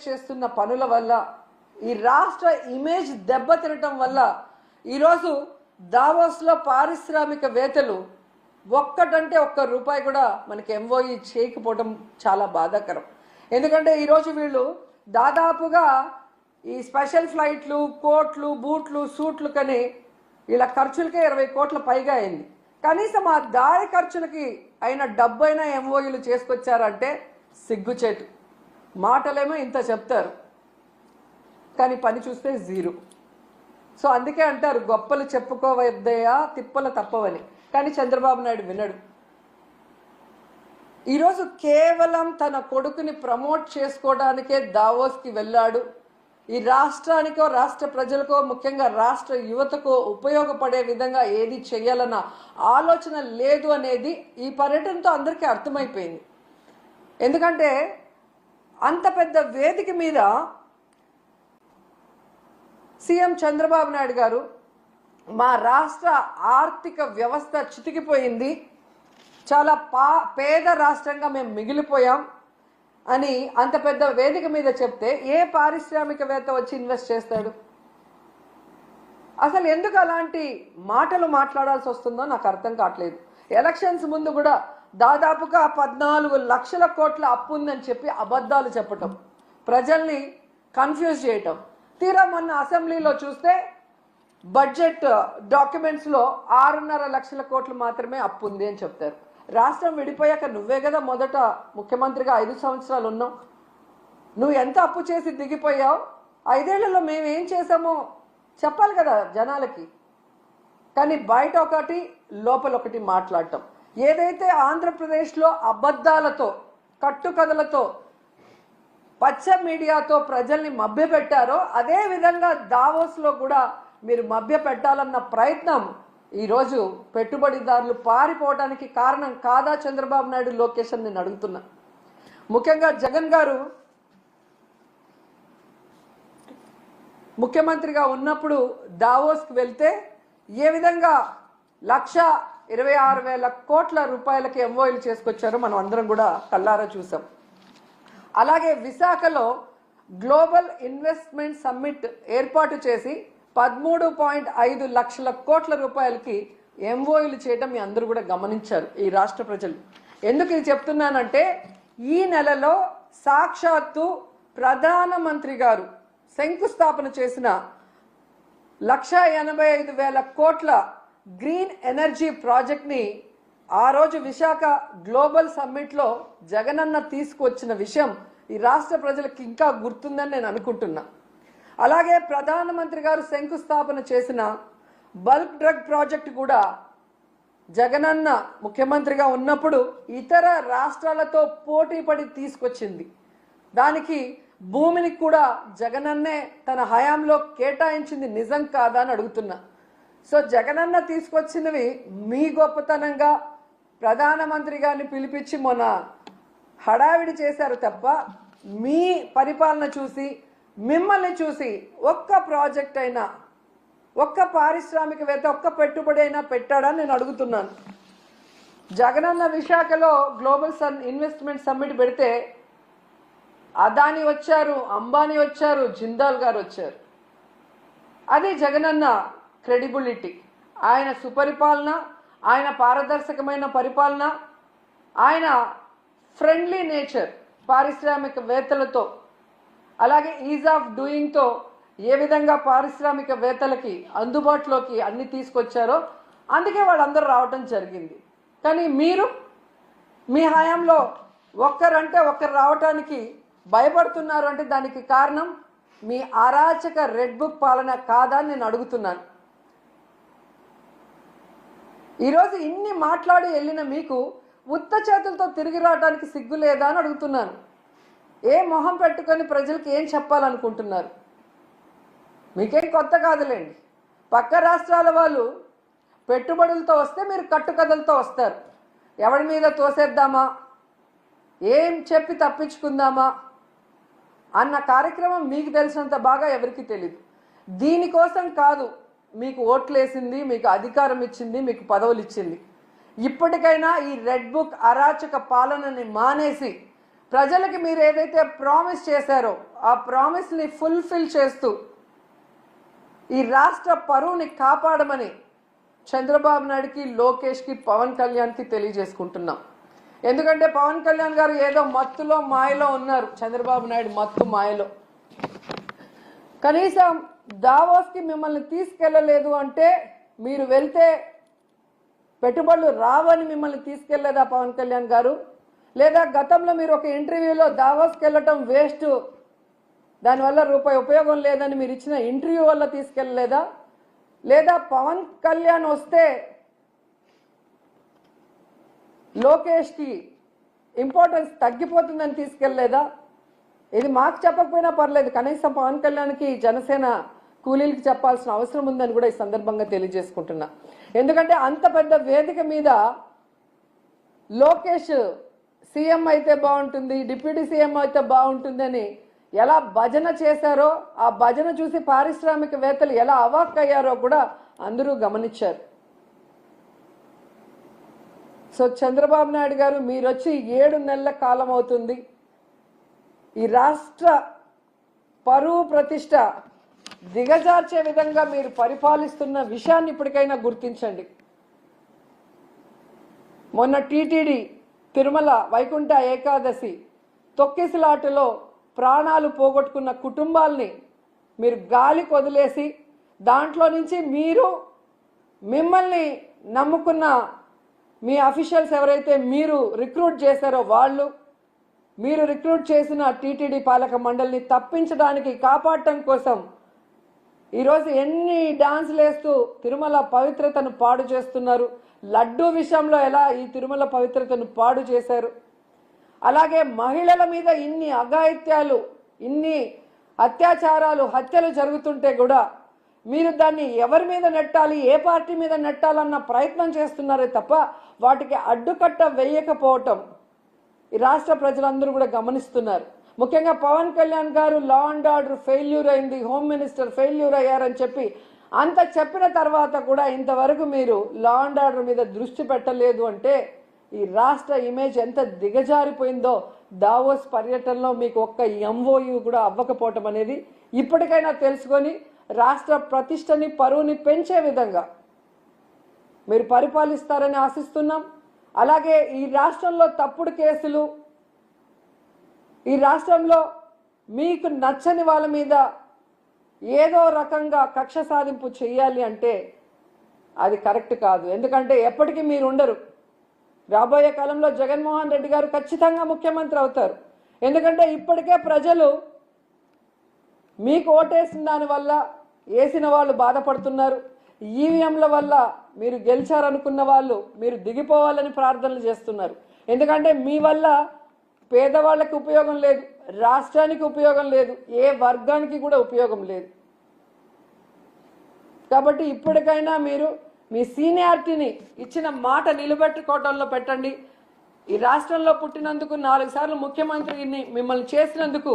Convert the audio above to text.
చేస్తున్న పనుల వల్ల ఈ రాష్ట్ర ఇమేజ్ దెబ్బతినటం వల్ల ఈరోజు దావోస్లో పారిశ్రామికవేత్తలు ఒక్కటంటే ఒక్క రూపాయి కూడా మనకి ఎంఓఈ చేయకపోవడం చాలా బాధాకరం. ఎందుకంటే ఈరోజు వీళ్ళు దాదాపుగా ఈ స్పెషల్ ఫ్లైట్లు, కోట్లు, బూట్లు, సూట్లు కని వీళ్ళ ఖర్చులకే 20 కోట్ల పైగా అయింది. కనీసం ఆ దారి ఖర్చులకి అయిన డబ్బైనా ఎంఓఈలు చేసుకొచ్చారంటే సిగ్గుచేటు. మాటలేమో ఇంత చెప్తారు, కానీ పని చూస్తే జీరో. సో అందుకే అంటారు గొప్పలు చెప్పుకోవద్దయా తిప్పలు తప్పవని. కానీ చంద్రబాబు నాయుడు వినడు. ఈరోజు కేవలం తన కొడుకుని ప్రమోట్ చేసుకోవడానికే దావోస్కి వెళ్ళాడు. ఈ రాష్ట్రానికో రాష్ట్ర ప్రజలకో ముఖ్యంగా రాష్ట్ర యువతకో ఉపయోగపడే విధంగా ఏది చేయాలన్న ఆలోచన లేదు అనేది ఈ పర్యటనతో అందరికీ అర్థమైపోయింది. ఎందుకంటే అంత పెద్ద వేదిక మీద సీఎం చంద్రబాబు నాయుడు గారు మా రాష్ట్ర ఆర్థిక వ్యవస్థ చితికిపోయింది, చాలా పేద రాష్ట్రంగా మేము మిగిలిపోయాం అని అంత పెద్ద వేదిక మీద చెప్తే ఏ పారిశ్రామికవేత్త వచ్చి ఇన్వెస్ట్ చేస్తాడు? అసలు ఎందుకు అలాంటి మాటలు మాట్లాడాల్సి వస్తుందో నాకు అర్థం కావట్లేదు. ఎలక్షన్స్ ముందు కూడా దాదాపుగా 14 లక్షల కోట్ల అప్పు ఉందని చెప్పి అబద్ధాలు చెప్పటం, ప్రజల్ని కన్ఫ్యూజ్ చేయటం. తీరా మొన్న అసెంబ్లీలో చూస్తే బడ్జెట్ డాక్యుమెంట్స్లో 6.5 లక్షల కోట్లు మాత్రమే అప్పు ఉంది అని చెప్తారు. రాష్ట్రం విడిపోయాక నువ్వే కదా మొదట ముఖ్యమంత్రిగా 5 సంవత్సరాలు ఉన్నావు. నువ్వు ఎంత అప్పు చేసి దిగిపోయావు, 5 ఏళ్లలో మేము ఏం చేసామో చెప్పాలి కదా జనాలకి. కానీ బయట ఒకటి లోపల ఒకటి మాట్లాడటం. ఏదైతే ఆంధ్రప్రదేశ్లో అబద్ధాలతో కట్టుకథలతో పచ్చ మీడియాతో ప్రజల్ని మభ్యపెట్టారో అదే విధంగా దావోస్లో కూడా మీరు మభ్య పెట్టాలన్న ప్రయత్నం ఈరోజు పెట్టుబడిదారులు పారిపోవడానికి కారణం కాదా చంద్రబాబు నాయుడు, లోకేష్ అని నేను అడుగుతున్నా. ముఖ్యంగా జగన్ గారు ముఖ్యమంత్రిగా ఉన్నప్పుడు దావోస్కి వెళ్తే ఏ విధంగా 1,26,000 కోట్ల రూపాయలకి ఎంఓఈలు చేసుకొచ్చారో మనం అందరం కూడా కల్లారా చూసాం. అలాగే విశాఖలో గ్లోబల్ ఇన్వెస్ట్మెంట్ సమ్మిట్ ఏర్పాటు చేసి 13.5 లక్షల కోట్ల రూపాయలకి ఎంఓఈలు చేయడం మీ అందరూ కూడా గమనించారు ఈ రాష్ట్ర ప్రజలు. ఎందుకు ఇది చెప్తున్నానంటే ఈ నెలలో సాక్షాత్తు ప్రధానమంత్రి గారు శంకుస్థాపన చేసిన 1,85,000 కోట్ల గ్రీన్ ఎనర్జీ ప్రాజెక్ట్ని ఆ రోజు విశాఖ గ్లోబల్ సమ్మిట్లో జగనన్న తీసుకువచ్చిన విషయం ఈ రాష్ట్ర ప్రజలకు ఇంకా గుర్తుందని నేను అనుకుంటున్నా. అలాగే ప్రధానమంత్రి గారు శంకుస్థాపన చేసిన బల్క్ డ్రగ్ ప్రాజెక్ట్ కూడా జగనన్న ముఖ్యమంత్రిగా ఉన్నప్పుడు ఇతర రాష్ట్రాలతో పోటీ పడి తీసుకొచ్చింది. దానికి భూమిని కూడా జగనన్నే తన హయాంలో కేటాయించింది నిజం కాదా అని అడుగుతున్నా. సో జగనన్న తీసుకొచ్చినవి మీ గొప్పతనంగా ప్రధానమంత్రి గారిని పిలిపించి మొన్న హడావిడి చేశారు తప్ప మీ పరిపాలన చూసి మిమ్మల్ని చూసి ఒక్క ప్రాజెక్ట్ అయినా, ఒక్క పారిశ్రామికవేత్త, ఒక్క పెట్టుబడి అయినా పెట్టాడని నేను అడుగుతున్నాను. జగనన్న విశాఖలో గ్లోబల్ ఇన్వెస్ట్మెంట్ సమ్మిట్ పెడితే అదాని వచ్చారు, అంబానీ వచ్చారు, జిందాల్ గారు వచ్చారు. అది జగనన్న క్రెడిబిలిటీ, ఆయన సుపరిపాలన, ఆయన పారదర్శకమైన పరిపాలన, ఆయన ఫ్రెండ్లీ నేచర్ పారిశ్రామికవేత్తలతో, అలాగే ఈజ్ ఆఫ్ డూయింగ్తో ఏ విధంగా పారిశ్రామికవేత్తలకి అందుబాటులోకి అన్ని తీసుకొచ్చారో అందుకే వాళ్ళందరూ రావటం జరిగింది. కానీ మీరు మీ హయాంలో ఒక్కరంటే ఒక్కరు రావటానికి భయపడుతున్నారు అంటే దానికి కారణం మీ అరాచక రెడ్ బుక్ పాలన కాదా అని నేను అడుగుతున్నాను. ఈరోజు ఇన్ని మాట్లాడి వెళ్ళిన మీకు ఉత్త చేతులతో తిరిగి రావడానికి సిగ్గు లేదా అని అడుగుతున్నాను. ఏ మొహం పెట్టుకొని ప్రజలకు ఏం చెప్పాలనుకుంటున్నారు? మీకేం కొత్త కాదులేండి. పక్క రాష్ట్రాల వాళ్ళు పెట్టుబడులతో వస్తే మీరు కట్టుకథలతో వస్తారు. ఎవరి మీద తోసేద్దామా, ఏం చెప్పి తప్పించుకుందామా అన్న కార్యక్రమం మీకు తెలిసినంత బాగా ఎవరికి తెలియదు. దీనికోసం కాదు మీకు ఓట్లేసింది, మీకు అధికారం ఇచ్చింది, మీకు పదవులు ఇచ్చింది. ఇప్పటికైనా ఈ రెడ్ బుక్ అరాచక పాలనని మానేసి ప్రజలకి మీరు ఏదైతే ప్రామిస్ చేశారో ఆ ప్రామిస్ని ఫుల్ఫిల్ చేస్తూ ఈ రాష్ట్ర పరువుని కాపాడమని చంద్రబాబు నాయుడుకి, లోకేష్కి, పవన్ కళ్యాణ్కి తెలియజేసుకుంటున్నాం. ఎందుకంటే పవన్ కళ్యాణ్ గారు ఏదో మత్తులో మాయలో ఉన్నారు, చంద్రబాబు నాయుడు మత్తు మాయలో. కనీసం దావోస్కి మిమ్మల్ని తీసుకెళ్ళలేదు అంటే మీరు వెళ్తే పెట్టుబడులు రావని మిమ్మల్ని తీసుకెళ్లేదా పవన్ కళ్యాణ్ గారు? లేదా గతంలో మీరు ఒక ఇంటర్వ్యూలో దావోస్కి వెళ్ళటం వేస్ట్, దానివల్ల రూపాయి ఉపయోగం లేదని మీరు ఇచ్చిన ఇంటర్వ్యూ వల్ల తీసుకెళ్ళలేదా? లేదా పవన్ కళ్యాణ్ వస్తే లోకేష్కి ఇంపార్టెన్స్ తగ్గిపోతుందని తీసుకెళ్ళలేదా? ఇది మాకు చెప్పకపోయినా పర్లేదు, కనీసం పవన్ కళ్యాణ్కి జనసేన కూలీలకి చెప్పాల్సిన అవసరం ఉందని కూడా ఈ సందర్భంగా తెలియజేసుకుంటున్నా. ఎందుకంటే అంత పెద్ద వేదిక మీద లోకేష్ సీఎం అయితే బాగుంటుంది, డిప్యూటీ సీఎం అయితే బాగుంటుందని ఎలా భజన చేశారో, ఆ భజన చూసి పారిశ్రామికవేత్తలు ఎలా అవాక్కయ్యారో కూడా అందరూ గమనించారు. సో చంద్రబాబు నాయుడు గారు, మీరు వచ్చి 7 నెలల కాలం అవుతుంది. ఈ రాష్ట్ర పరువు ప్రతిష్ట దిగజార్చే విధంగా మీరు పరిపాలిస్తున్న విషయాన్ని ఇప్పటికైనా గుర్తించండి. మొన్న టీటీడీ తిరుమల వైకుంఠ ఏకాదశి తొక్కిసలాటలో ప్రాణాలు పోగొట్టుకున్న కుటుంబాల్ని మీరు గాలికి వదిలేసి, దాంట్లో నుంచి మిమ్మల్ని నమ్ముకున్న మీ అఫీషియల్స్ ఎవరైతే మీరు రిక్రూట్ చేశారో వాళ్ళు, మీరు రిక్రూట్ చేసిన టీటీడీ పాలక మండలిని తప్పించడానికి, కాపాడటం కోసం ఈరోజు ఎన్ని డాన్సులు వేస్తూ తిరుమల పవిత్రతను పాడు చేస్తున్నారు. లడ్డూ విషయంలో ఎలా ఈ తిరుమల పవిత్రతను పాడు చేశారు. అలాగే మహిళల మీద ఇన్ని అఘాయిత్యాలు, ఇన్ని అత్యాచారాలు, హత్యలు జరుగుతుంటే కూడా మీరు దాన్ని ఎవరి మీద నెట్టాలి, ఏ పార్టీ మీద నెట్టాలన్న ప్రయత్నం చేస్తున్నారే తప్ప వాటికి అడ్డుకట్ట వేయకపోవటం ఈ రాష్ట్ర ప్రజలందరూ కూడా గమనిస్తున్నారు. ముఖ్యంగా పవన్ కళ్యాణ్ గారు లా అండ్ ఆర్డర్ ఫెయిల్యూర్ అయింది, హోమ్ మినిస్టర్ ఫెయిల్యూర్ అయ్యారని చెప్పి అంత చెప్పిన తర్వాత కూడా ఇంతవరకు మీరు లా అండ్ ఆర్డర్ మీద దృష్టి పెట్టలేదు అంటే ఈ రాష్ట్ర ఇమేజ్ ఎంత దిగజారిపోయిందో దావోస్ పర్యటనలో మీకు ఒక్క ఎంఓయూ కూడా అవ్వకపోవటం అనేది ఇప్పటికైనా తెలుసుకొని రాష్ట్ర ప్రతిష్టని, పరువుని పెంచే విధంగా మీరు పరిపాలిస్తారని ఆశిస్తున్నాం. అలాగే ఈ రాష్ట్రంలో తప్పుడు కేసులు, ఈ రాష్ట్రంలో మీకు నచ్చని వాళ్ళ మీద ఏదో రకంగా కక్ష సాధింపు చేయాలి అంటే అది కరెక్ట్ కాదు. ఎందుకంటే ఎప్పటికీ మీరు ఉండరు. రాబోయే కాలంలో జగన్మోహన్ రెడ్డి గారు ఖచ్చితంగా ముఖ్యమంత్రి అవుతారు. ఎందుకంటే ఇప్పటికే ప్రజలు మీకు ఓటేసిన దానివల్ల వేసిన వాళ్ళు బాధపడుతున్నారు. ఈవీఎంల వల్ల మీరు గెలిచారనుకున్న వాళ్ళు మీరు దిగిపోవాలని ప్రార్థనలు చేస్తున్నారు. ఎందుకంటే మీ వల్ల పేదవాళ్ళకి ఉపయోగం లేదు, రాష్ట్రానికి ఉపయోగం లేదు, ఏ వర్గానికి కూడా ఉపయోగం లేదు. కాబట్టి ఇప్పటికైనా మీరు మీ సీనియారిటీని ఇచ్చిన మాట నిలబెట్టుకోవడంలో పెట్టండి. ఈ రాష్ట్రంలో పుట్టినందుకు, 4 సార్లు ముఖ్యమంత్రిని మిమ్మల్ని చేసినందుకు